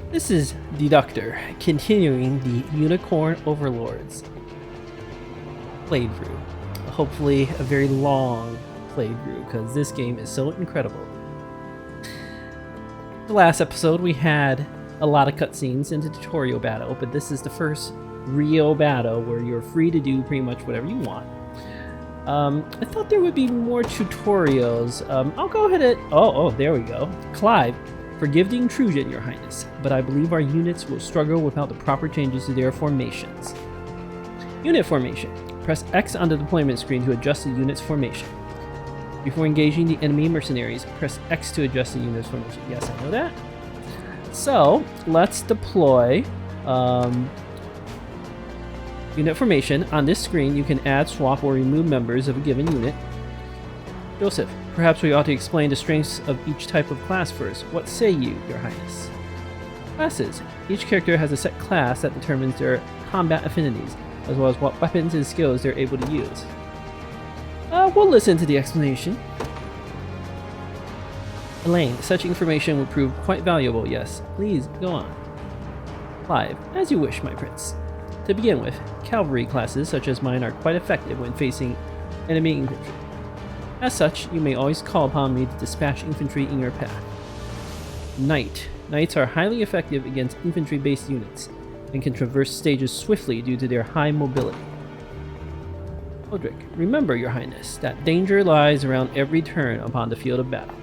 This is Deductor, continuing the Unicorn Overlords playthrough. Hopefully a very long playthrough, because this game is so incredible. The last episode we had a lot of cutscenes in the tutorial battle, but this is the first real battle where you're free to do pretty much whatever you want. I thought there would be more tutorials. I'll go ahead and... Oh, there we go. Clive, forgiving True Zenorian, Your Highness, but I believe our units will struggle without the proper changes to their formations. Unit formation. Press X on the deployment screen to adjust the unit's formation. Before engaging the enemy mercenaries, press X to adjust the unit's formation. Yes, I know that. So, let's deploy unit formation. On this screen, you can add, swap, or remove members of a given unit. Joseph, perhaps we ought to explain the strengths of each type of class first. What say you, Your Highness? Classes. Each character has a set class that determines their combat affinities, as well as what weapons and skills they're able to use. We'll listen to the explanation. Elaine, such information would prove quite valuable, yes. Please, go on. Clive, as you wish, my prince. To begin with, cavalry classes such as mine are quite effective when facing enemy infantry. As such, you may always call upon me to dispatch infantry in your path. Knight. Knights are highly effective against infantry-based units, and can traverse stages swiftly due to their high mobility. Hodrick, remember, Your Highness, that danger lies around every turn upon the field of battle.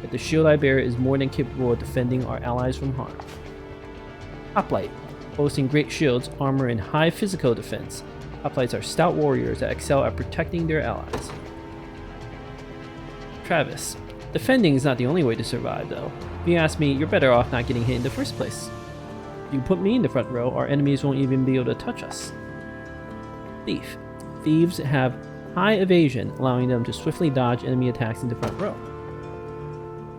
Yet the shield I bear is more than capable of defending our allies from harm. Hoplite, boasting great shields, armor, and high physical defense, hoplites are stout warriors that excel at protecting their allies. Travis, defending is not the only way to survive, though. If you ask me, you're better off not getting hit in the first place. If you put me in the front row, our enemies won't even be able to touch us. Thief. Thieves have high evasion, allowing them to swiftly dodge enemy attacks in the front row.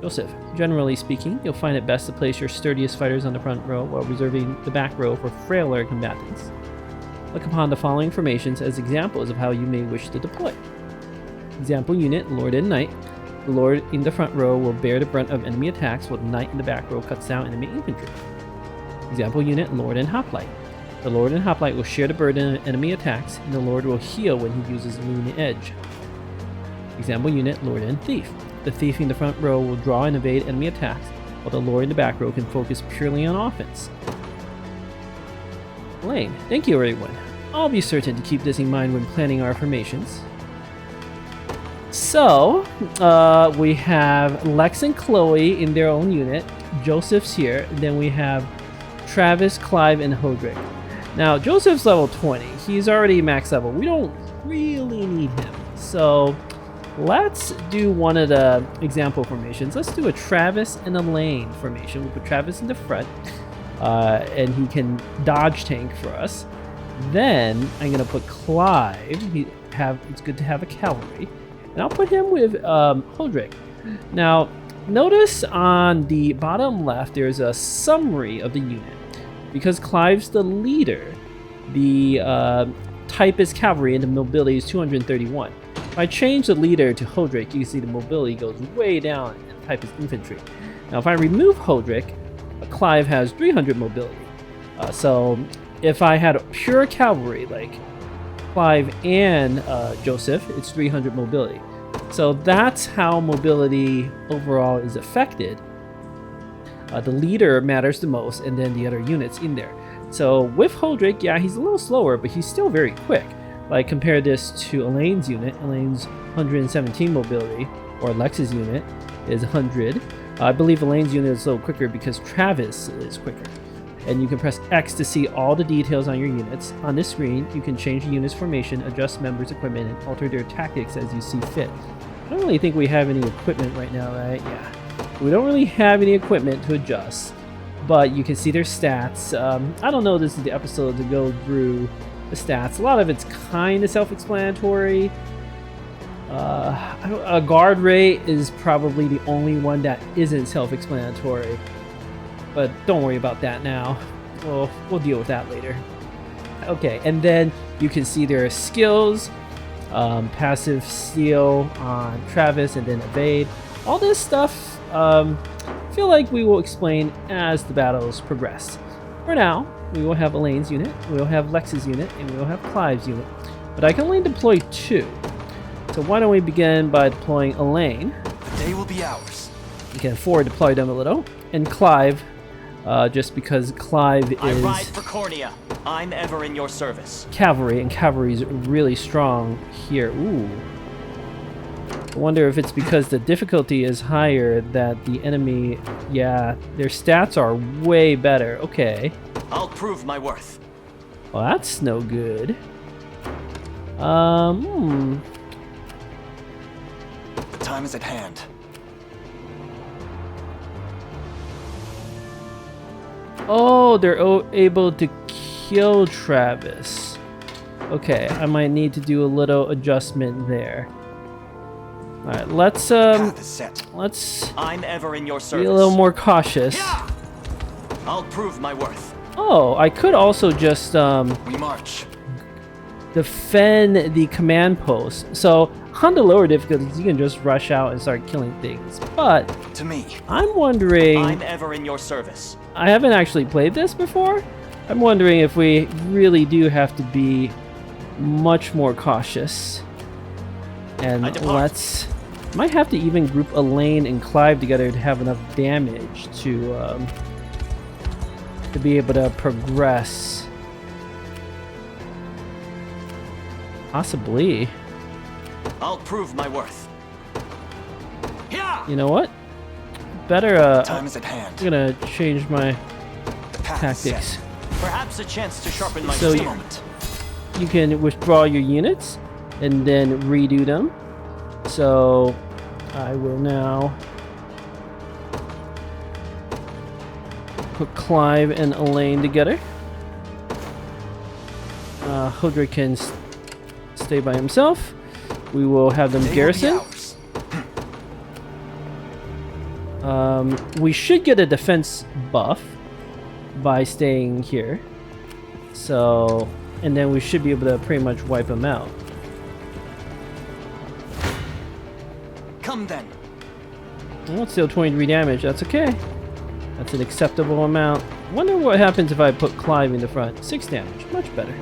Joseph. Generally speaking, you'll find it best to place your sturdiest fighters on the front row while reserving the back row for frailer combatants. Look upon the following formations as examples of how you may wish to deploy. Example unit, Lord and Knight. The Lord in the front row will bear the brunt of enemy attacks, while the Knight in the back row cuts down enemy infantry. Example unit, Lord and Hoplite. The Lord and Hoplite will share the burden of enemy attacks, and the Lord will heal when he uses Moon Edge. Example unit, Lord and Thief. The Thief in the front row will draw and evade enemy attacks, while the Lord in the back row can focus purely on offense. Elaine, thank you everyone. I'll be certain to keep this in mind when planning our formations. So, we have Lex and Chloe in their own unit. Joseph's here. Then we have Travis, Clive, and Hodrick. Now, Joseph's level 20. He's already max level. We don't really need him. So, let's do one of the example formations. Let's do a Travis and Elaine formation. We'll put Travis in the front, and he can dodge tank for us. Then, I'm going to put Clive. It's good to have a cavalry. And I'll put him with Hodrick. Now, notice on the bottom left, there's a summary of the unit. Because Clive's the leader, the type is cavalry and the mobility is 231. If I change the leader to Hodrick, you can see the mobility goes way down and the type is infantry. Now, if I remove Hodrick, Clive has 300 mobility. So, if I had pure cavalry, like Clive and Joseph, it's 300 mobility. So that's how mobility overall is affected. The leader matters the most, and then the other units in there. So with Hodrick, yeah, he's a little slower, but he's still very quick. Like, compare this to Elaine's unit. Elaine's 117 mobility, or Lex's unit is 100. I believe Elaine's unit is a little quicker because Travis is quicker. And you can press X to see all the details on your units. On this screen, you can change the unit's formation, adjust members' equipment, and alter their tactics as you see fit. I don't really think we have any equipment right now, right? Yeah. We don't really have any equipment to adjust, but you can see their stats. I don't know if this is the episode to go through the stats. A lot of it's kind of self-explanatory. A guard rate is probably the only one that isn't self-explanatory. But don't worry about that now. We'll deal with that later. Okay, and then you can see their skills. Passive steal on Travis and then evade. All this stuff feel like we will explain as the battles progress. For now, we will have Elaine's unit, we will have Lex's unit, and we will have Clive's unit. But I can only deploy 2. So why don't we begin by deploying Elaine. They will be ours. We can forward deploy them a little. And Clive, just because Clive is... I ride for Cornea. I'm ever in your service. Cavalry, and cavalry is really strong here. Ooh. I wonder if it's because the difficulty is higher that the enemy... Yeah, their stats are way better. Okay. I'll prove my worth. Well, that's no good. The time is at hand. Oh, they're able to kill Travis. Okay, I might need to do a little adjustment there. All right, let's Path is set. I'm ever in your be service. a little more cautious. I'll prove my worth. Oh, I could also just We march. defend the command post. So on the lower difficulties, you can just rush out and start killing things. But To me. I'm wondering, I'm ever in your service. I haven't actually played this before. I'm wondering if we really do have to be much more cautious. And I depart. might have to even group Elaine and Clive together to have enough damage to be able to progress. Possibly. I'll prove my worth. You know what? Better Time is at hand. I'm gonna change my Path is set. tactics. Perhaps a chance to sharpen my So Just a steel. moment. You can withdraw your units and then redo them. So I will now put Clive and Elaine together. Hodrick can stay by himself. We will have them They will be garrison. ours. We should get a defense buff by staying here. So, and then we should be able to pretty much wipe them out. Come then. Well, it's still 23 damage. That's okay. That's an acceptable amount. Wonder what happens if I put Clive in the front. 6 damage. Much better.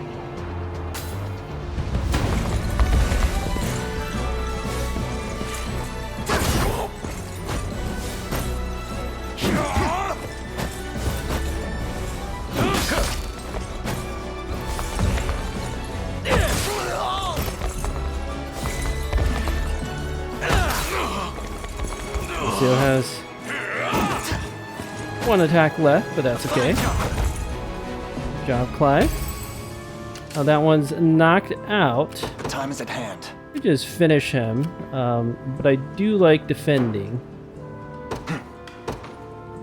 Still has 1 attack left, but that's okay. Good job, Clive. Now that one's knocked out. The time is at hand. We just finish him, but I do like defending.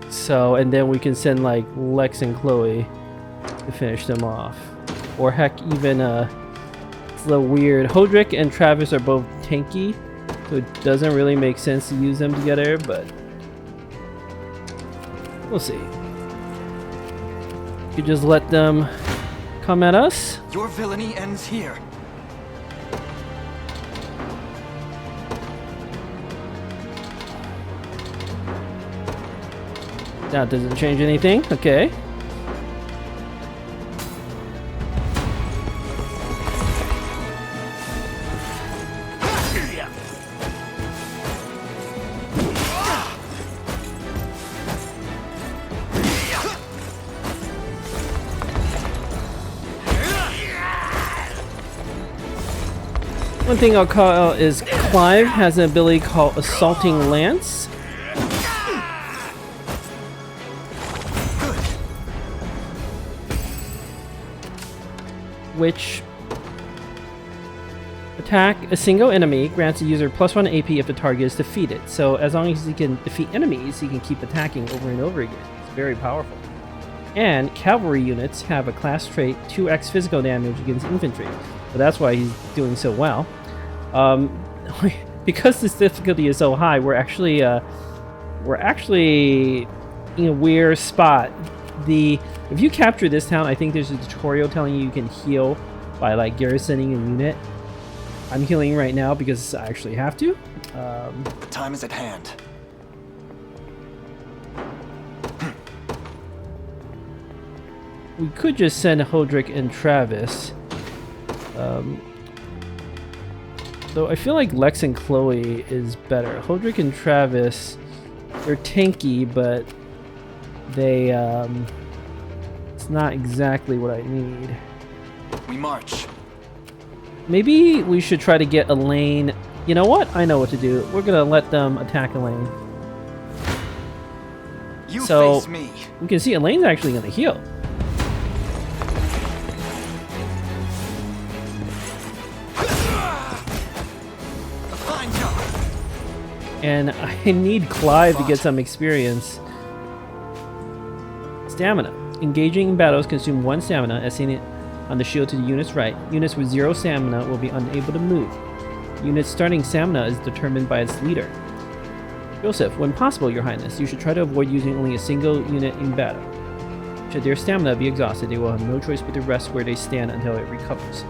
So, and then we can send like Lex and Chloe to finish them off. Or heck, even it's a little weird. Hodrick and Travis are both tanky, so it doesn't really make sense to use them together, but we'll see. You just let them come at us. Your villainy ends here. That doesn't change anything. Okay. One thing I'll call out is Clive has an ability called Assaulting Lance. Which attack a single enemy, grants the user +1 AP if the target is defeated. So as long as he can defeat enemies, he can keep attacking over and over again. It's very powerful. And cavalry units have a class trait 2x physical damage against infantry. So that's why he's doing so well. Because this difficulty is so high, we're actually in a weird spot. If you capture this town, I think there's a tutorial telling you can heal by like garrisoning a unit. I'm healing right now because I actually have to. The time is at hand. we could just send Hodrick and Travis. Though I feel like Lex and Chloe is better. Hodrick and Travis, they're tanky, but they, it's not exactly what I need. We march. Maybe we should try to get Elaine. You know what? I know what to do. We're gonna let them attack Elaine. You So face me. we can see Elaine's actually gonna heal. A fine job. And I need Clive to get some experience. Stamina. Engaging in battles consume 1 stamina, as seen on the shield to the unit's right. Units with 0 stamina will be unable to move. Unit's starting stamina is determined by its leader. Joseph, when possible, Your Highness, you should try to avoid using only a single unit in battle. Should their stamina be exhausted, they will have no choice but to rest where they stand until it recovers.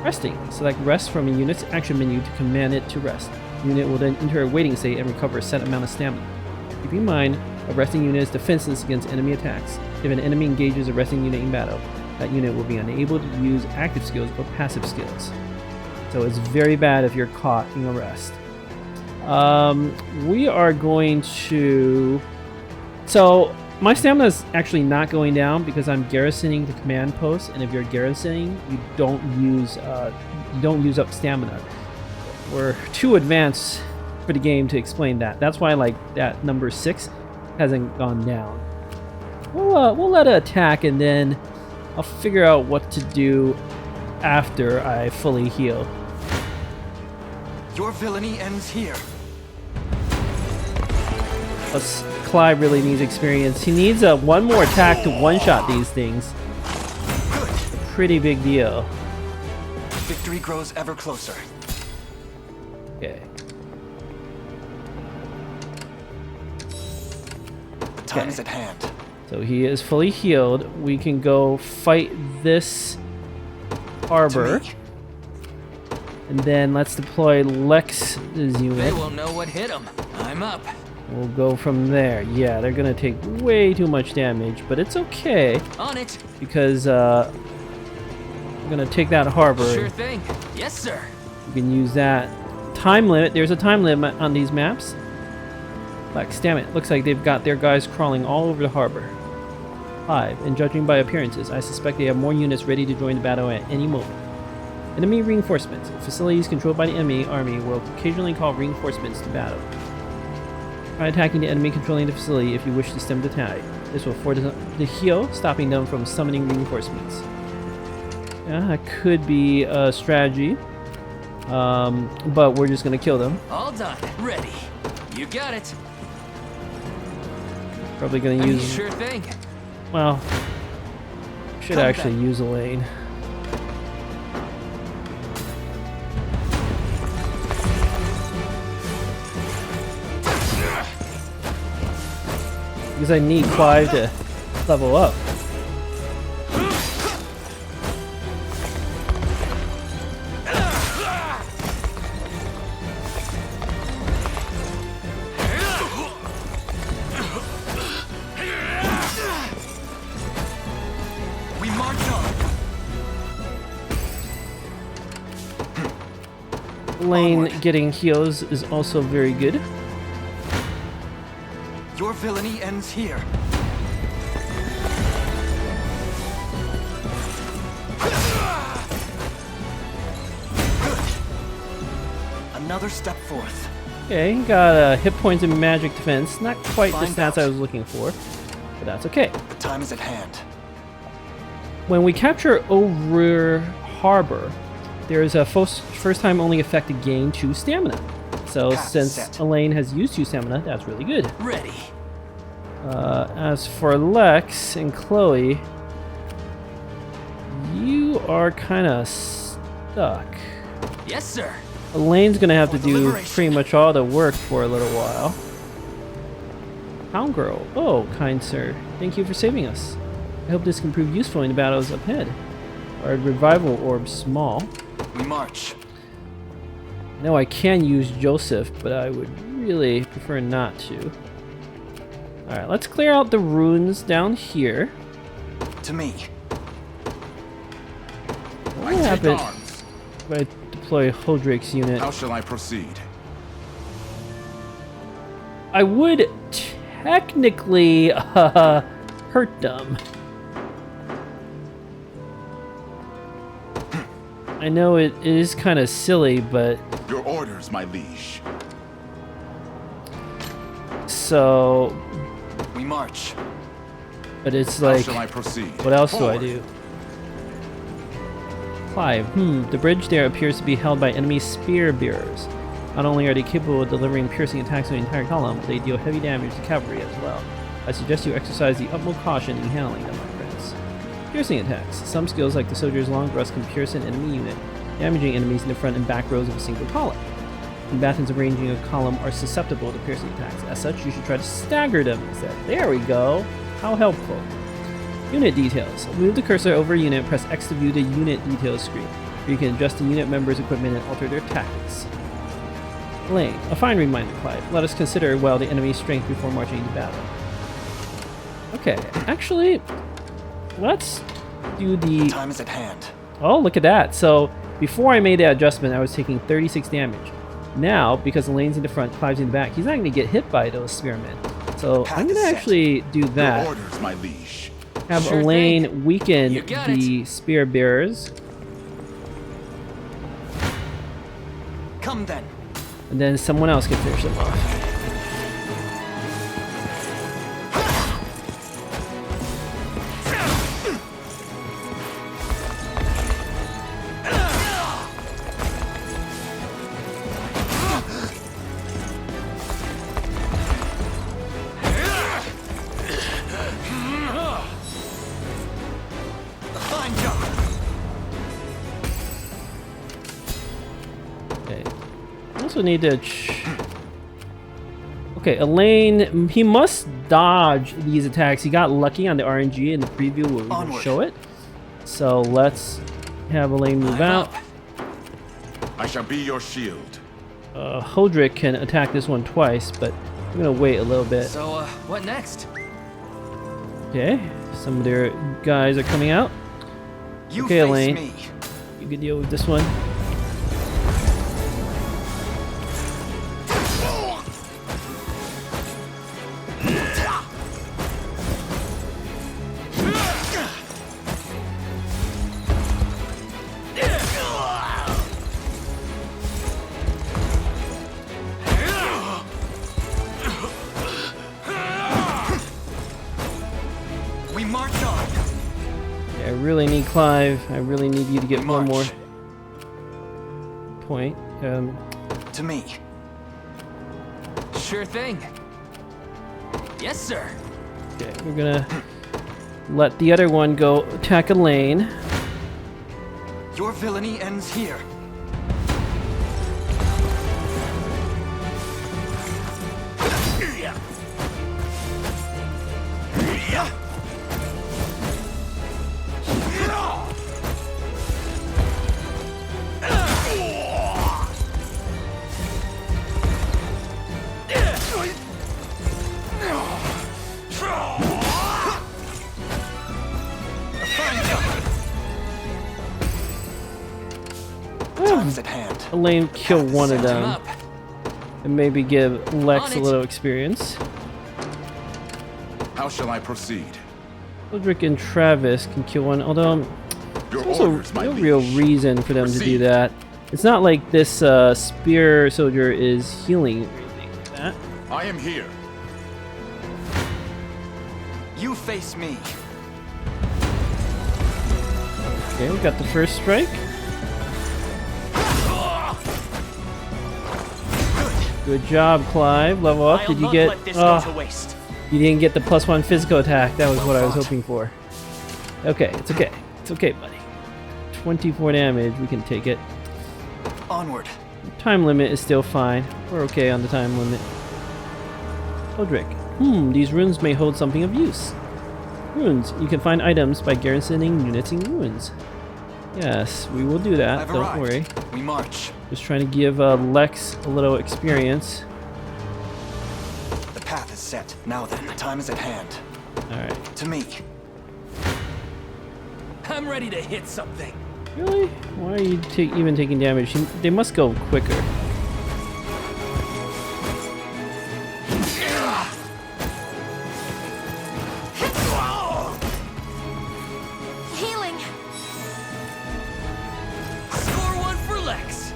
Resting. Select Rest from a unit's action menu to command it to rest. The unit will then enter a waiting state and recover a set amount of stamina. Keep in mind, a resting unit is defenseless against enemy attacks. If an enemy engages a resting unit in battle, that unit will be unable to use active skills or passive skills. So it's very bad if you're caught in a rest. We are going to... So, my stamina is actually not going down because I'm garrisoning the command post, and if you're garrisoning, you don't use up stamina. We're too advanced for the game to explain that. That's why, like, that number 6 hasn't gone down. We'll let it attack, and then I'll figure out what to do after I fully heal. Your villainy ends here. Plus, Clive really needs experience. He needs one more attack to one-shot these things. Good. A pretty big deal. Victory grows ever closer. Okay. The time is at hand. So he is fully healed. We can go fight this harbor. To me. And then let's deploy Lex's They unit. won't know what hit them. I'm up. We'll go from there. Yeah, they're gonna take way too much damage, but it's okay On it. because we're gonna take that harbor. Sure thing. Yes, sir. You can use that. Time limit. There's a time limit on these maps. Lex, damn it. Looks like they've got their guys crawling all over the harbor. 5. And judging by appearances, I suspect they have more units ready to join the battle at any moment. Enemy reinforcements. Facilities controlled by the enemy army will occasionally call reinforcements to battle. Try attacking the enemy controlling the facility if you wish to stem the tide. This will force the heal, stopping them from summoning reinforcements. Yeah, that could be a strategy. But we're just gonna kill them. All done. Ready. You got it. Probably gonna use... Sure thing. Well, should Come actually back. use Elaine. Because I need Clive to level up. We march on. Elaine Onward. getting heals is also very good. Your villainy ends here. Good. Another step forth. Okay, got hit points and magic defense. Not quite the Find stats out. I was looking for, but that's okay. The time is at hand. When we capture Overlord Harbor, there is a first time only effect to gain 2 stamina. So Path since set. Elaine has used 2 stamina, that's really good. Ready. As for Lex and Chloe, you are kind of stuck. Yes, sir. Elaine's gonna have to For do deliberation. pretty much all the work for a little while. Hound Girl. Oh, kind sir. Thank you for saving us. I hope this can prove useful in the battles ahead. Our revival orb small. We march. No, I can use Joseph, but I would really prefer not to. Alright, let's clear out the runes down here. To To me. What would happen if I deploy Holdrick's unit? How shall I proceed? I would technically hurt them. I know it is kind of silly, but Your orders, my liege. so, We march. but it's How like, shall I proceed? what else do I Forward. do? Clive, the bridge there appears to be held by enemy spear bearers. Not only are they capable of delivering piercing attacks on the entire column, but they deal heavy damage to cavalry as well. I suggest you exercise the utmost caution in handling them, my friends. Piercing attacks. Some skills like the soldier's long thrust can pierce an enemy unit, damaging enemies in the front and back rows of a single column. Combatants arranging a column are susceptible to piercing attacks. As such, you should try to stagger them instead. There we go. How helpful. Unit details. Move the cursor over a unit, press X to view the unit details screen, where you can adjust the unit member's equipment and alter their tactics. Lane. A fine reminder, Clive. Let us consider well the enemy's strength before marching into battle. Okay, actually, let's do the... Time is at hand. Oh, look at that. So, before I made that adjustment, I was taking 36 damage. Now, because Elaine's in the front, Clive's in the back, he's not going to get hit by those spearmen. So, I'm going to actually do Your that. orders, my liege. Have Sure Elaine thing. weaken You got the spear bearers, Come then. and then someone else can finish them off. Fine job. Okay. I also need to... Okay, Elaine, he must dodge these attacks. He got lucky on the RNG in the preview where we didn't Onward. show it. So let's have Elaine move I'm out. up. I shall be your shield. Holdrick can attack this one twice, but I'm gonna wait a little bit. So, what next? Okay, some of their guys are coming out. You Okay, face Elaine. me. You can deal with this one. We march on. Okay, I really need Clive. I really need you to get one more March. point. To me. Sure thing. Yes, sir. Okay, we're gonna let the other one go attack Elaine. Your villainy ends here. Time's at hand. Elaine kill one of Set him them up. and maybe give Lex On a it. little experience. How shall I proceed? Holdrick and Travis can kill one, although Your there's also orders, my no liege. real reason for them to do Proceed. that. It's not like this spear soldier is healing or anything like that. I am here. You face me. Okay, we got the first strike. Good job, Clive. Level up. I'll Did you not get? let this go to waste. You didn't get the +1 physical attack. That was what I was hoping for. Okay, it's okay. It's okay, buddy. 24 damage. We can take it. Onward. Time limit is still fine. We're okay on the time limit. Holdrick. These runes may hold something of use. Runes. You can find items by garrisoning units in ruins. Yes, we will do that. I've Don't arrived. worry. We march. Just trying to give Lex a little experience. The path is set. Now then, time is at hand. Alright. To me. I'm ready to hit something. Really? Why are you even taking damage? They must go quicker. Healing. Score one for Lex.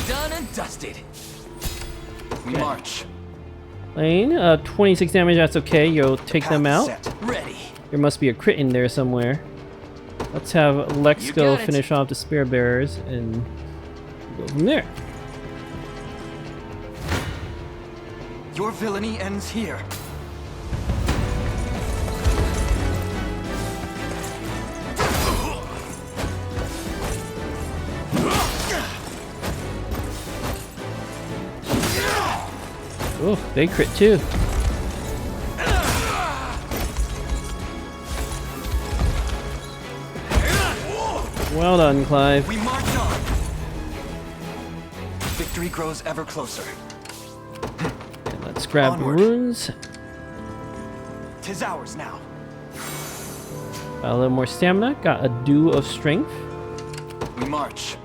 Done and dusted. We march. Lane, 26 damage, that's okay. You'll take them Path out. set. Ready. There must be a crit in there somewhere. Let's have Lex You go got it. finish off the spear bearers and go from there. Your villainy ends here. Oh, they crit too. Well done, Clive. We march on. Victory grows ever closer. And let's grab Onward. runes. 'Tis ours now. A little more stamina. Got a dew of strength. We march.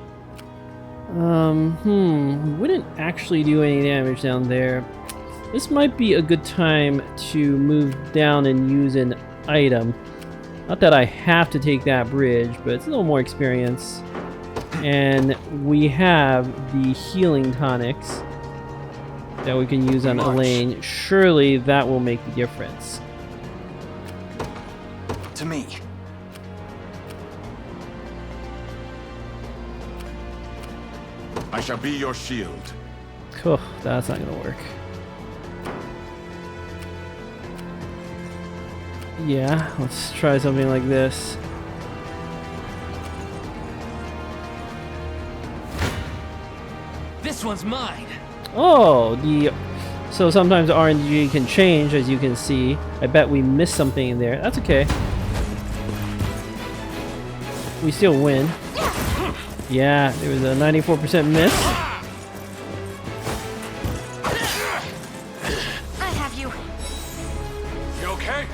We wouldn't actually do any damage down there. This might be a good time to move down and use an item. Not that I have to take that bridge, but it's a little more experience. And we have the healing tonics that we can use on March. Elaine. Surely that will make the difference. To me. I shall be your shield. Oh, that's not gonna work. Yeah, let's try something like this. This one's mine. Oh, so sometimes RNG can change, as you can see. I bet we missed something in there. That's okay. We still win. Yeah, there was a 94% miss. I have you. You okay?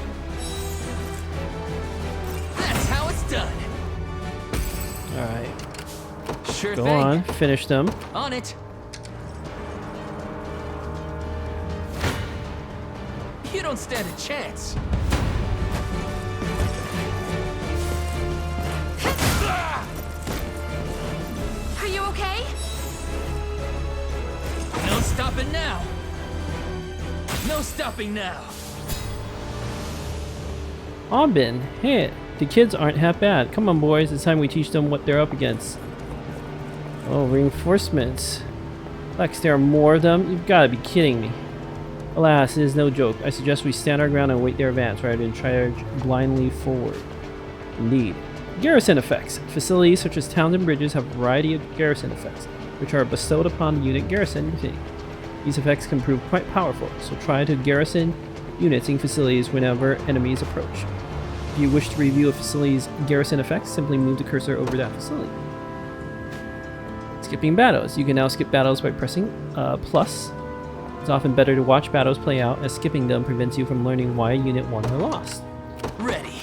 That's how it's done. Alright, Sure go thing. on, finish them. On it. You don't stand a chance. Are you okay? No stopping now. No stopping now. Aubin, hey, the kids aren't half bad. Come on, boys, it's time we teach them what they're up against. Oh, reinforcements. Lex, there are more of them? You've got to be kidding me. Alas, it is no joke. I suggest we stand our ground and wait their advance rather than charge blindly forward. Indeed. Garrison effects. Facilities such as towns and bridges have a variety of garrison effects, which are bestowed upon the unit garrison using. These effects can prove quite powerful, so try to garrison units in facilities whenever enemies approach. If you wish to review a facility's garrison effects, simply move the cursor over that facility. Skipping battles. You can now skip battles by pressing plus. It's often better to watch battles play out, as skipping them prevents you from learning why a unit won or lost. Ready.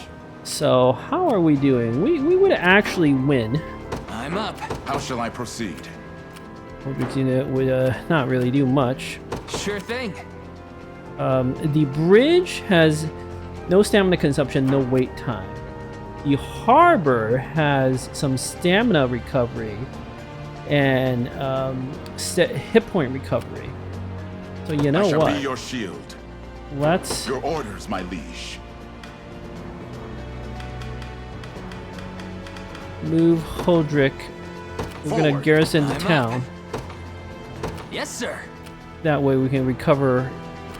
So, how are we doing? We would actually win. I'm up. How shall I proceed? Roderick's unit would not really do much. Sure thing. The bridge has no stamina consumption, no wait time. The harbor has some stamina recovery and hit point recovery. So you know I shall what? be your shield. Let's Your orders, my liege. move Holdrick. We're gonna Forward. garrison the I'm up. town. Yes, sir. That way we can recover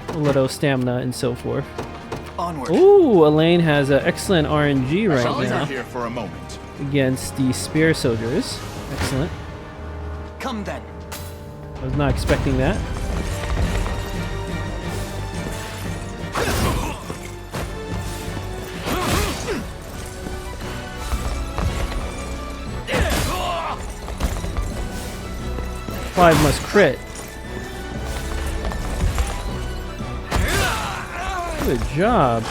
a little stamina and so forth. Onward. Ooh, Elaine has an excellent RNG right Shall now linger here for a moment. against the spear soldiers. Excellent. Come then. I was not expecting that. Clive must crit. Good job.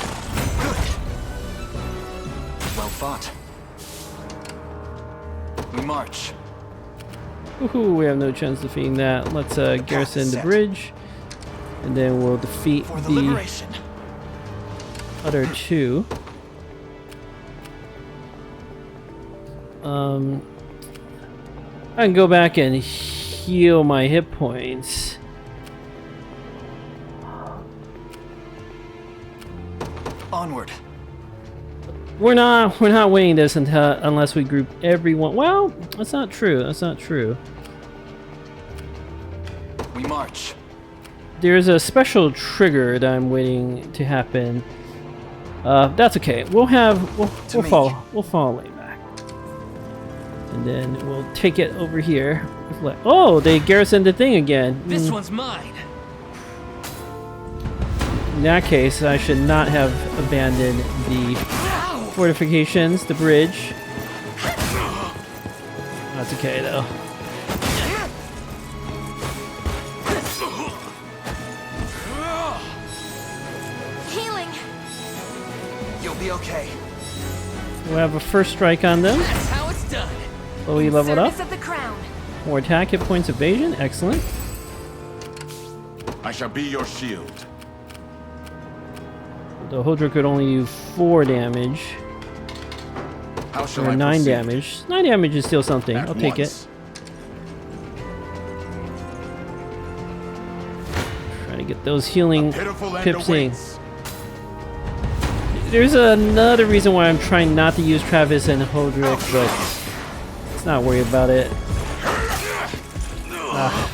Well fought. We march. Woohoo, we have no chance of defeating that. Let's garrison the set. bridge. And then we'll defeat For the the liberation. other two. I can go back and heal my hit points. Onward. We're not winning this unless we group everyone. Well, that's not true. That's not true. We march. There's a special trigger that I'm waiting to happen. That's okay. We'll follow way back, and then we'll take it over here. Oh, they garrisoned the thing again. This one's mine. In that case, I should not have abandoned the fortifications, the bridge. That's okay though. Healing. You'll be okay. We'll have a first strike on them. That's how it's done. Oh, we leveled up. Service of the crown. More attack, hit points, evasion. Excellent. I shall be your shield. The Hodra could only do 4 damage. How shall Or I 9 proceed? damage. 9 damage is still something. At I'll take it. once. Trying to get those healing Pitiful end pips in. awaits. There's another reason why I'm trying not to use Travis and Hodrick, but let's not worry about it. Ah.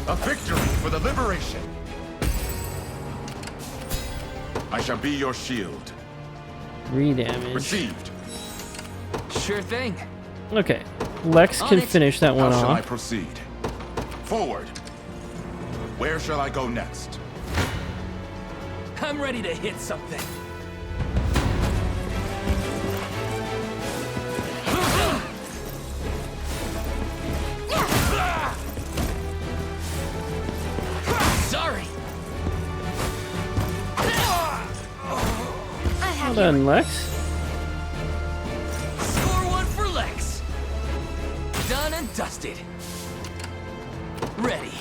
A victory for the liberation. I shall be your shield. 3 damage. Received. Sure thing. Okay. Lex On can it. finish that one How shall I off. proceed? Forward. Where shall I go next? I'm ready to hit something. Sorry. I have Well you. done, Lex. Score one for Lex. Done and dusted. Ready.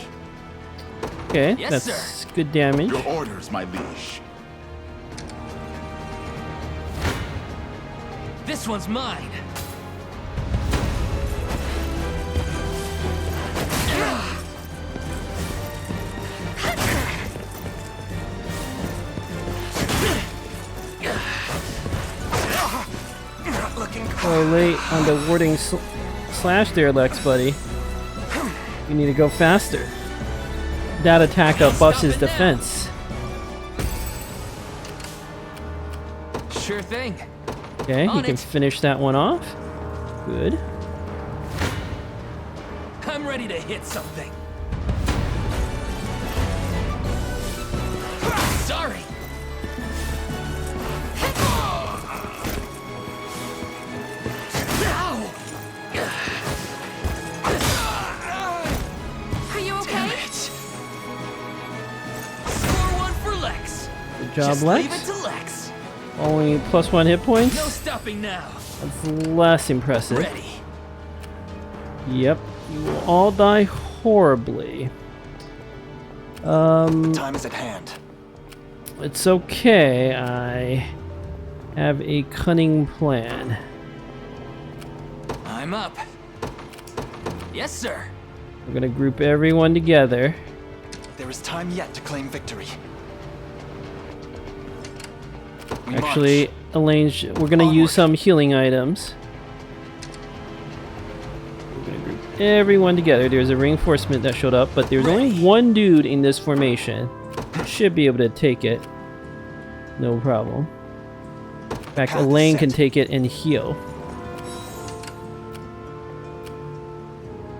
Okay, Yes, that's good damage. Your orders, my liege. This one's mine. Not looking So late on the warding slash there, Lex, buddy. You need to go faster. That attack up buffs his Stop it now. defense. Sure thing. Okay, he On can it. finish that one off. Good. I'm ready to hit something. Sorry. Are you okay? Damn it. Score one for Lex. Good job, Just Lex. leave it to Lex. Only +1 hit points. No stopping now. That's less impressive. Ready. Yep. You will all die horribly. Time is at hand. It's okay. I have a cunning plan. I'm up. Yes, sir. We're gonna group everyone together. There is time yet to claim victory. We Actually, march. Elaine's, we're gonna Onward. use some healing items. We're gonna group everyone together. There's a reinforcement that showed up, but there's only one dude in this formation. Should be able to take it. No problem. In fact, Path is Elaine can set. take it and heal.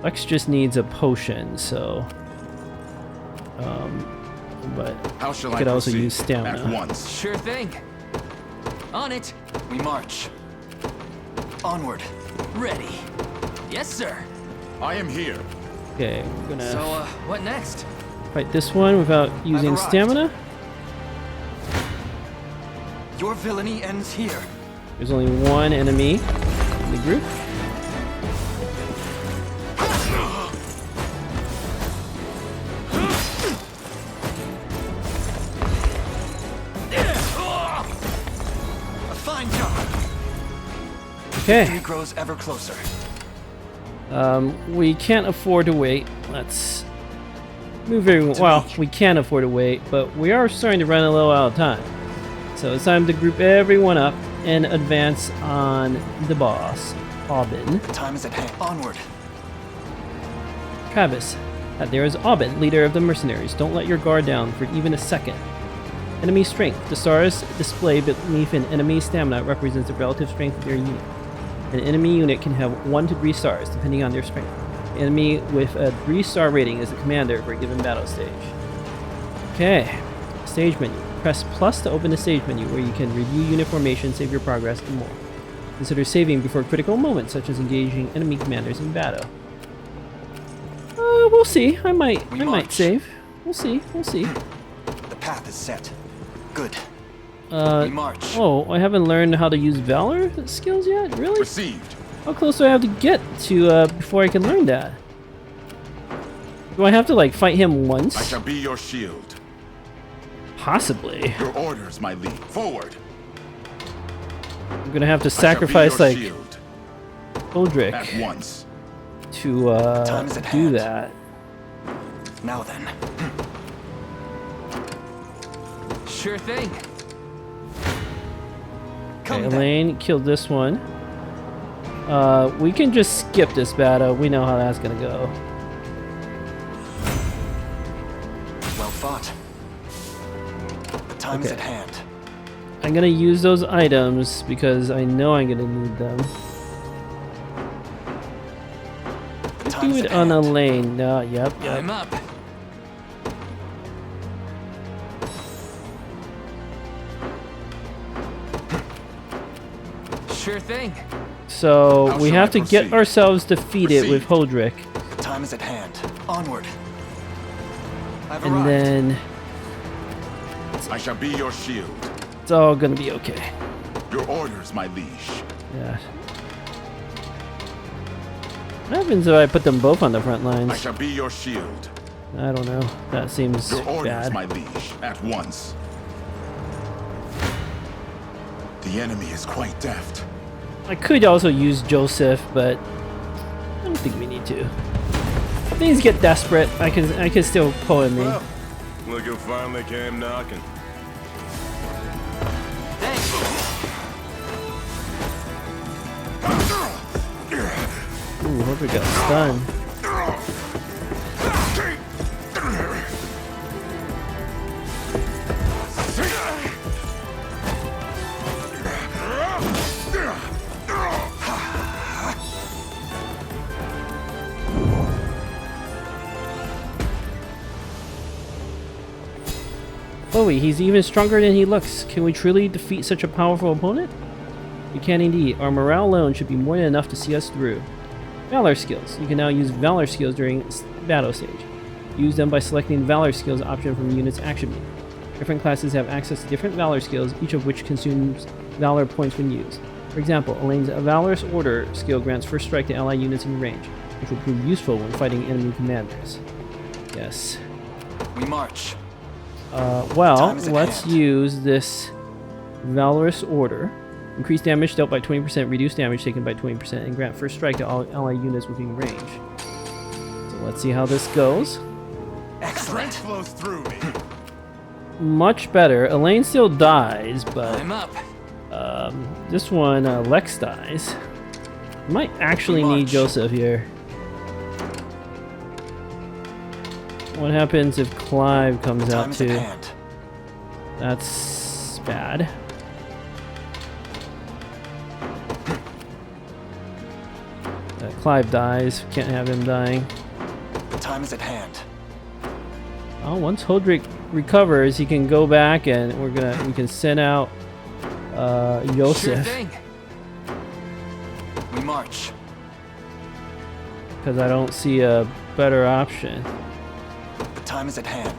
Lex just needs a potion, so... but How shall you I could also proceed? use stamina. At once. Sure thing. On it. We march. Onward. Ready. Yes, sir. I am here. Okay, we're gonna So, what next? Fight this one without using arrived. stamina. Your villainy ends here. There's only one enemy in the group. A fine job. Okay. He grows ever closer. We can't afford to wait. Let's move everyone. Well, we can afford to wait, but we are starting to run a little out of time. So it's time to group everyone up and advance on the boss, Aubin. Time is at hand. Onward. Travis, there is Aubin, leader of the mercenaries. Don't let your guard down for even a second. Enemy strength. The stars displayed beneath an enemy stamina represents the relative strength of their unit. An enemy unit can have 1 to 3 stars, depending on their strength. The enemy with a 3-star rating is the commander for a given battle stage. Okay, stage menu. Press plus to open the stage menu, where you can review unit formation, save your progress, and more. Consider saving before critical moments, such as engaging enemy commanders in battle. We'll see. I might march. save. We'll see. The path is set. Good. We march. Oh, I haven't learned how to use Valor skills yet? Really? Received. How close do I have to get to before I can learn that? Do I have to like fight him once? I shall be your shield. Possibly. Your orders, my lead. Forward. I'm gonna have to I shall be sacrifice your like shield. Uldric At once. to Time is at do hand. that. Now then. Sure thing. Come Okay, then. Elaine killed this one. We can just skip this battle. We know how that's gonna go. Well fought. The time is Okay. at hand. I'm gonna use those items because I know I'm gonna need them. The time Do is it at on hand. Elaine. Yep. I'm up. Sure thing. So How we shall have I to get proceed? ourselves defeated with Proceed. Holdrick, The time is at hand. Onward. I've and arrived. then I shall be your shield. it's all gonna be okay. Your orders, my liege. Yeah. What happens if I put them both on the front I lines? shall be your shield. I don't know. That seems Your orders, bad. my liege. At once. The enemy is quite deft. I could also use Joseph, but I don't think we need to. If things get desperate, I can still pull him in. Look who finally came knocking. Thanks. Ooh, hope we got stunned. Chloe, he's even stronger than he looks. Can we truly defeat such a powerful opponent? We can indeed. Our morale alone should be more than enough to see us through. Valor skills. You can now use Valor skills during battle stage. Use them by selecting the Valor skills option from the unit's action menu. Different classes have access to different Valor skills, each of which consumes Valor points when used. For example, Elaine's Valorous Order skill grants first strike to ally units in range, which will prove useful when fighting enemy commanders. Yes. We march. Well, Time is at let's hand. use this Valorous Order. Increase damage dealt by 20%, reduce damage taken by 20%, and grant first strike to all ally units within range. So let's see how this goes. Excellent. Strength flows through me. Much better. Elaine still dies, but I'm up. this one, Lex dies. Might actually need March. Joseph here. What happens if Clive comes Time out is at too? hand. That's bad. Clive dies. Can't have him dying. The time is at hand. Oh, once Holdrick recovers, he can go back and we can send out Sure Joseph, thing. We march. because I don't see a better option. The time is at hand.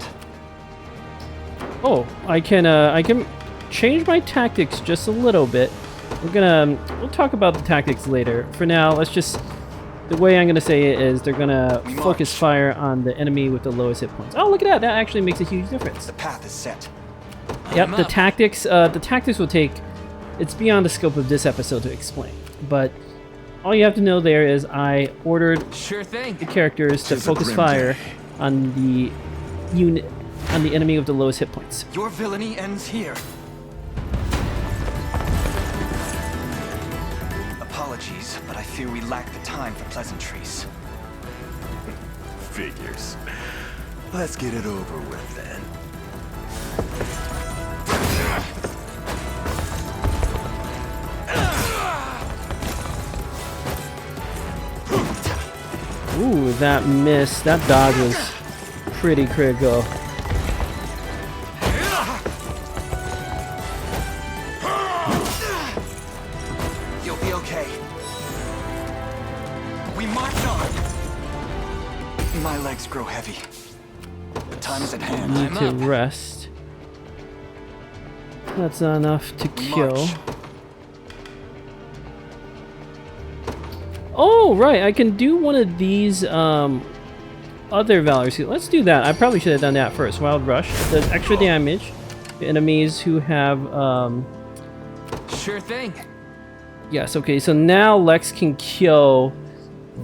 Oh, I can change my tactics just a little bit. We'll talk about the tactics later. For now, let's just, the way I'm gonna say it is they're gonna focus fire on the enemy with the lowest hit points. Oh, look at that! That actually makes a huge difference. The path is set. Yep, the tactics will take. It's beyond the scope of this episode to explain, but all you have to know there is I ordered Sure thing. the characters to Tis a focus grim fire day. on the unit, on the enemy with the lowest hit points. Your villainy ends here. Apologies, but I fear we lack the time for pleasantries. Figures. Let's get it over with then. Ooh, that miss, that dodge was pretty critical. You'll be okay. We march on. My legs grow heavy. The time is at hand. Need to rest. That's not enough to kill. March. Oh, right, I can do one of these other Valor Seal. Let's do that. I probably should have done that first. Wild Rush. It does extra damage to enemies who have Sure thing. yes, okay, so now Lex can kill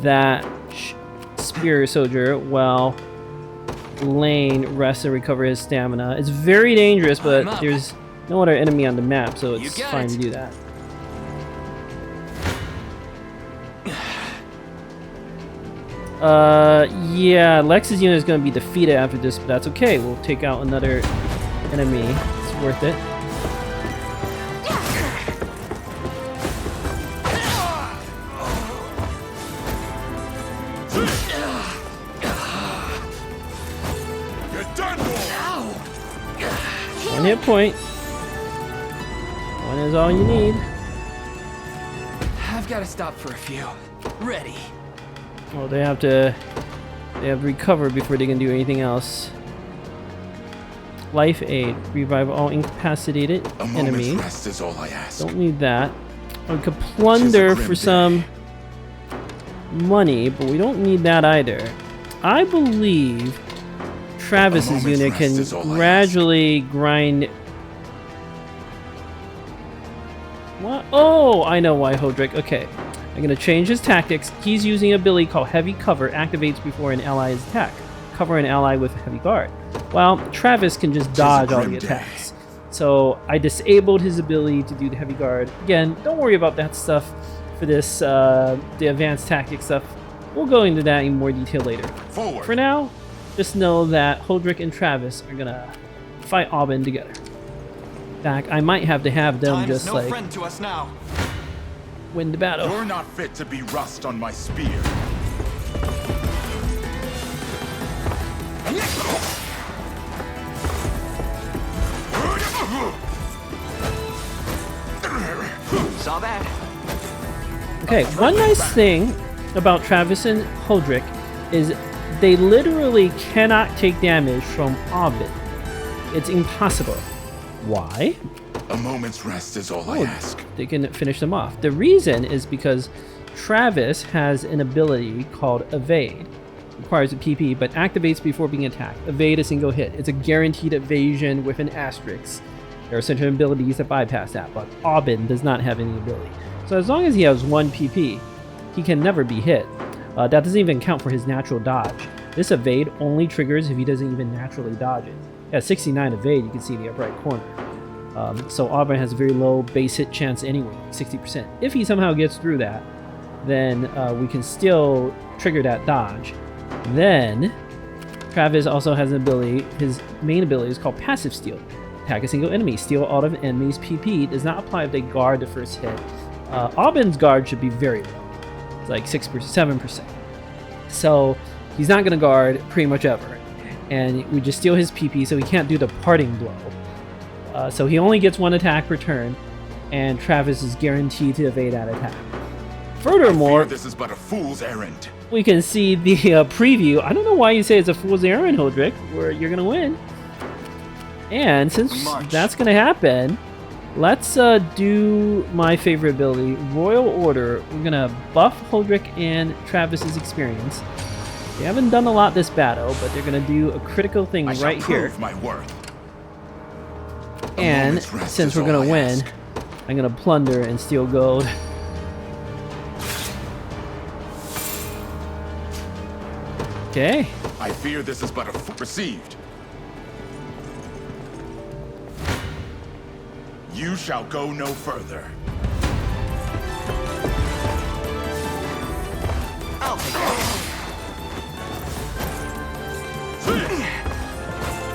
that spear soldier while Lane rests and recover his stamina. It's very dangerous, but I'm up. there's no other enemy on the map, so You it's got fine it. to do that. Yeah, Lex's unit is going to be defeated after this, but that's okay. We'll take out another enemy. It's worth it. You're done for! One hit point. One is all you need. I've got to stop for a few. Ready. Well, they have to recover before they can do anything else. Life aid. Revive all incapacitated A moment's enemies. rest is all I ask. Don't need that. We could plunder grim for day. some money, but we don't need that either. I believe Travis's moment's unit rest can is all I gradually grind. What? Oh, I know why, Hodrick. Okay. I'm going to change his tactics. He's using an ability called Heavy Cover. Activates before an ally is attacked. Cover an ally with Heavy Guard. Well, Travis can just dodge all the grim day. attacks. So I disabled his ability to do the Heavy Guard. Again, don't worry about that stuff for this, the advanced tactic stuff. We'll go into that in more detail later. Forward! For now, just know that Hodrick and Travis are going to fight Aubin together. In fact, I might have to have them Time is just no like friend to us now. win the battle. You're not fit to be rust on my spear. Saw that. Okay, one nice thing about Travis and Hodrick is they literally cannot take damage from Aubin. It's impossible. Why? A moment's rest is all I Oh, ask. they can finish them off. The reason is because Travis has an ability called Evade. Requires a PP, but activates before being attacked. Evade a single hit. It's a guaranteed evasion with an asterisk. There are certain abilities that bypass that, but Aubin does not have any ability. So as long as he has 1 PP, he can never be hit. That doesn't even count for his natural dodge. This Evade only triggers if he doesn't even naturally dodge it. At 69 Evade, you can see in the upright corner. So Aubin has a very low base hit chance anyway, 60%. If he somehow gets through that, then we can still trigger that dodge. Then Travis also has an ability, his main ability is called Passive Steal. Attack a single enemy, steal all of an enemy's PP. Does not apply if they guard the first hit. Aubin's guard should be very low. It's like 6%, 7%. So he's not going to guard pretty much ever. And we just steal his PP so he can't do the parting blow. So he only gets 1 attack per turn, and Travis is guaranteed to evade that attack. Furthermore, This is but a fool's errand. we can see the preview. I don't know why you say it's a fool's errand, Hodrick, where you're gonna win. And since March. that's gonna happen, let's do my favorite ability, Royal Order. We're gonna buff Hodrick and Travis's experience. They haven't done a lot this battle, but they're gonna do a critical thing I shall right here. prove my worth. And moment's rest since is we're gonna all I win, ask. I'm gonna plunder and steal gold. Okay. I fear this is but a received. You shall go no further. I'll take it.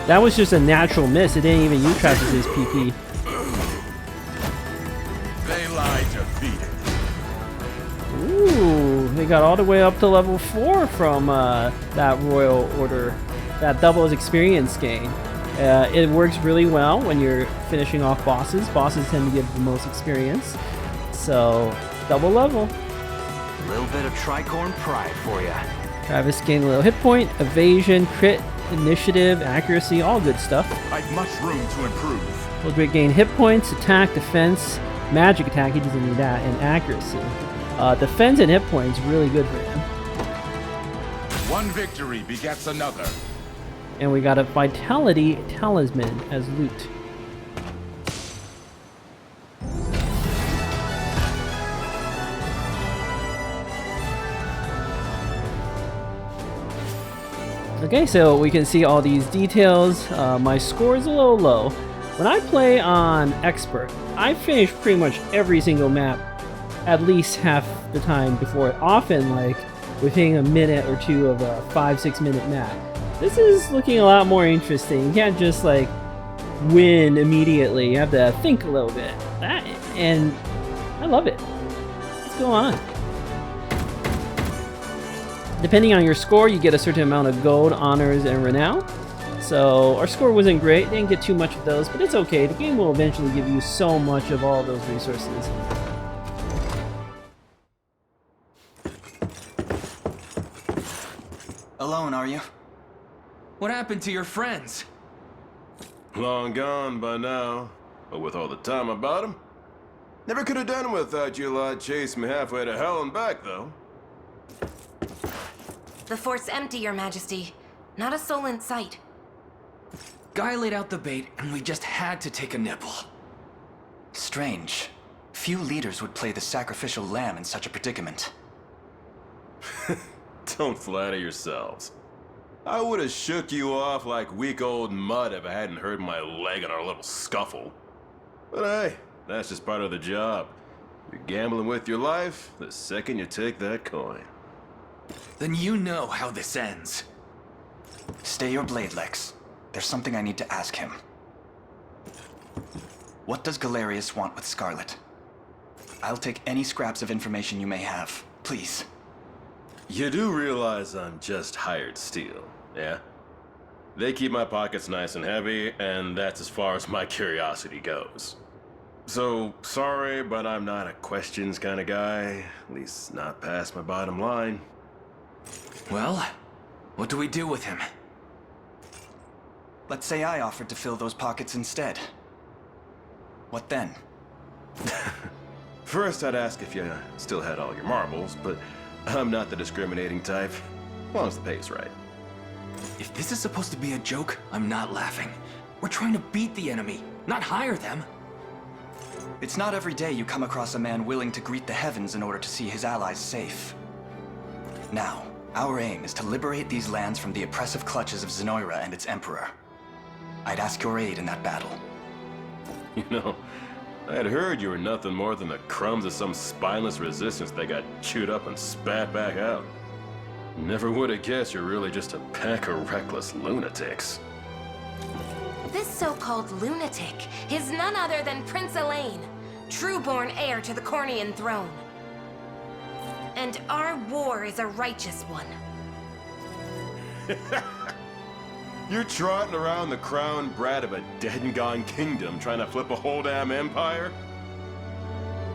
That was just a natural miss. It didn't even use Travis's PP. They lie defeated. Ooh, they got all the way up to level 4 from that Royal Order, that doubles experience gain. It works really well when you're finishing off bosses. Bosses tend to give the most experience. So, double level. A little bit of tricorn pride for you. Travis gained a little hit point, evasion, crit, initiative, accuracy, all good stuff. I've much room to improve. Holdrick gained hit points, attack, defense, magic attack, he doesn't need that, and accuracy. Defense and hit points, really good for him. One victory begets another. And we got a Vitality Talisman as loot. Okay, so we can see all these details. My score is a little low. When I play on Expert, I finish pretty much every single map at least half the time before it. Often, like, within a minute or two of a 5-6 minute map. This is looking a lot more interesting. You can't just, like, win immediately. You have to think a little bit. And I love it. What's going on? Depending on your score, you get a certain amount of gold, honors, and renown. So our score wasn't great, didn't get too much of those, but it's okay. The game will eventually give you so much of all those resources. Alone, are you? What happened to your friends? Long gone by now. But with all the time about him. Never could have done without you lot chasing me halfway to hell and back, though. The fort's empty, Your Majesty. Not a soul in sight. Guy laid out the bait, and we just had to take a nibble. Strange. Few leaders would play the sacrificial lamb in such a predicament. Don't flatter yourselves. I would have shook you off like weak old mud if I hadn't hurt my leg in our little scuffle. But hey, that's just part of the job. You're gambling with your life the second you take that coin. Then you know how this ends. Stay your blade, Lex. There's something I need to ask him. What does Galerius want with Scarlet? I'll take any scraps of information you may have. Please. You do realize I'm just hired steel, yeah? They keep my pockets nice and heavy, and that's as far as my curiosity goes. So, sorry, but I'm not a questions kind of guy. At least not past my bottom line. Well, what do we do with him? Let's say I offered to fill those pockets instead. What then? First, I'd ask if you still had all your marbles, but I'm not the discriminating type. As long as the pay's right. If this is supposed to be a joke, I'm not laughing. We're trying to beat the enemy, not hire them. It's not every day you come across a man willing to greet the heavens in order to see his allies safe. Now, our aim is to liberate these lands from the oppressive clutches of Zenoira and its emperor. I'd ask your aid in that battle. You know, I had heard you were nothing more than the crumbs of some spineless resistance that got chewed up and spat back out. Never would have guessed you're really just a pack of reckless lunatics. This so-called lunatic is none other than Prince Elaine, true-born heir to the Cornian throne. And our war is a righteous one. You're trotting around the crown brat of a dead and gone kingdom trying to flip a whole damn empire?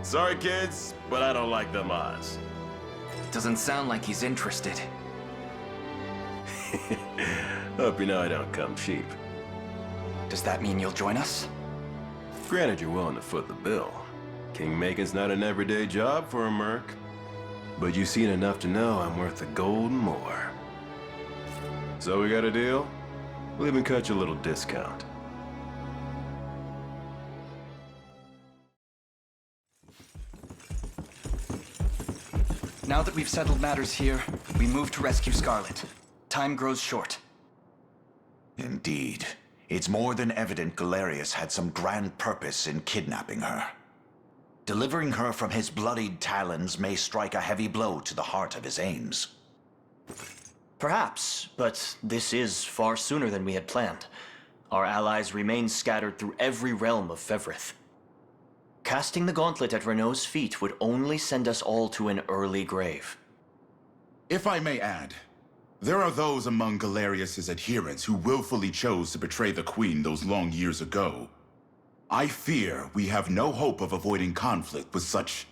Sorry, kids, but I don't like them odds. Doesn't sound like he's interested. Hope you know I don't come cheap. Does that mean you'll join us? Granted, you're willing to foot the bill. King-making's not an everyday job for a merc. But you've seen enough to know I'm worth a gold and more. So we got a deal? We'll even cut you a little discount. Now that we've settled matters here, we move to rescue Scarlet. Time grows short. Indeed. It's more than evident Galerius had some grand purpose in kidnapping her. Delivering her from his bloodied talons may strike a heavy blow to the heart of his aims. Perhaps, but this is far sooner than we had planned. Our allies remain scattered through every realm of Fevrith. Casting the gauntlet at Renault's feet would only send us all to an early grave. If I may add, there are those among Galerius's adherents who willfully chose to betray the Queen those long years ago. I fear we have no hope of avoiding conflict with such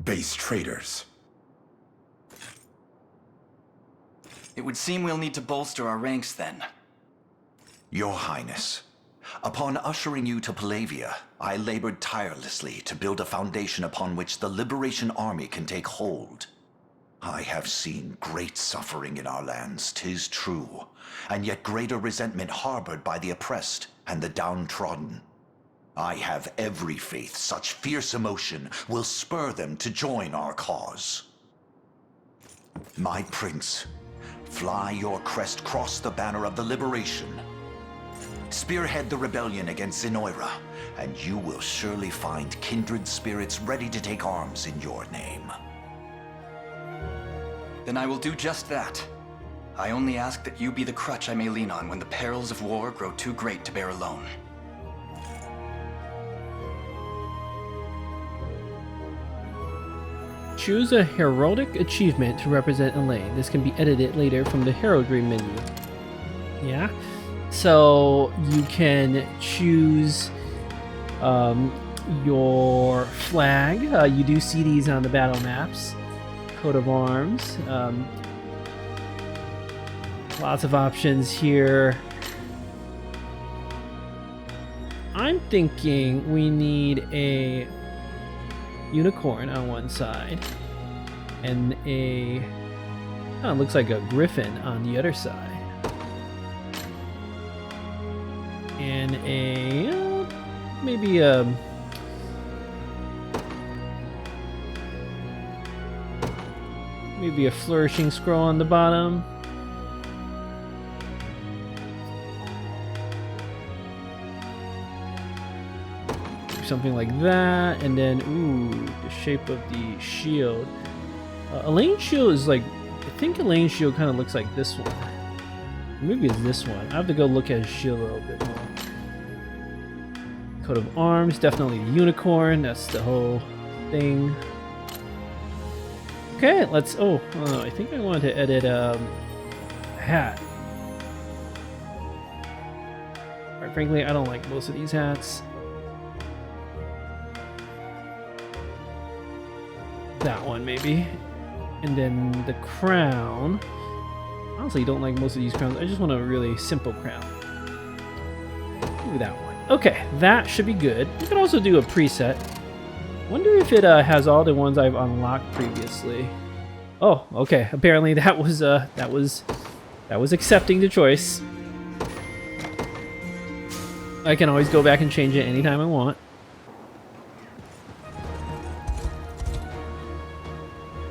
base traitors. It would seem we'll need to bolster our ranks then. Your Highness, upon ushering you to Palavia, I labored tirelessly to build a foundation upon which the Liberation Army can take hold. I have seen great suffering in our lands, 'tis true, and yet greater resentment harbored by the oppressed and the downtrodden. I have every faith such fierce emotion will spur them to join our cause. My prince, fly your crest across the banner of the Liberation. Spearhead the rebellion against Zenoira, and you will surely find kindred spirits ready to take arms in your name. Then I will do just that. I only ask that you be the crutch I may lean on when the perils of war grow too great to bear alone. Choose a heraldic achievement to represent Elaine. This can be edited later from the heraldry menu. Yeah? So you can choose your flag. You do see these on the battle maps. Coat of arms. Lots of options here. I'm thinking we need a unicorn on one side and it looks like a griffin on the other side, and maybe a flourishing scroll on the bottom. Something like that, and then the shape of the shield. Elaine's shield is like, I think Elaine's shield kind of looks like this one. Maybe it's this one. I have to go look at his shield a little bit more. Coat of arms, definitely a unicorn. That's the whole thing. Okay, let's. Oh no, I think I wanted to edit a hat. Quite frankly, I don't like most of these hats. That one maybe, and then the crown. Honestly, don't like most of these crowns. I just want a really simple crown. Do that one. Okay, that should be good. You can also do a preset. Wonder if it has all the ones I've unlocked previously. Oh, okay. Apparently that was accepting the choice. I can always go back and change it anytime I want.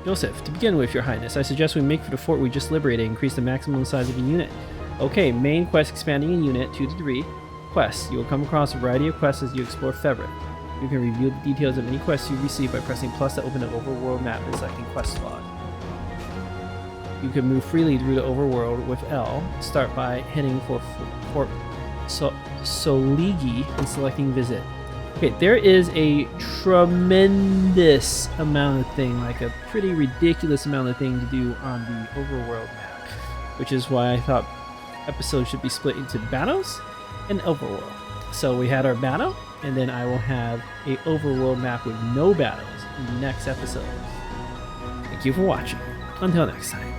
Joseph, to begin with, Your Highness, I suggest we make for the fort we just liberated and increase the maximum size of a unit. Okay, main quest expanding a unit, 2 to 3. Quests. You will come across a variety of quests as you explore Fevrith. You can review the details of any quests you receive by pressing plus to open an overworld map and selecting quest log. You can move freely through the overworld with L. Start by heading for Fort Soligi and selecting visit. Okay, there is a tremendous amount of thing, like a pretty ridiculous amount of thing to do on the overworld map, which is why I thought episodes should be split into battles and overworld. So we had our battle, and then I will have a overworld map with no battles. next episode. Thank you for watching. Until next time.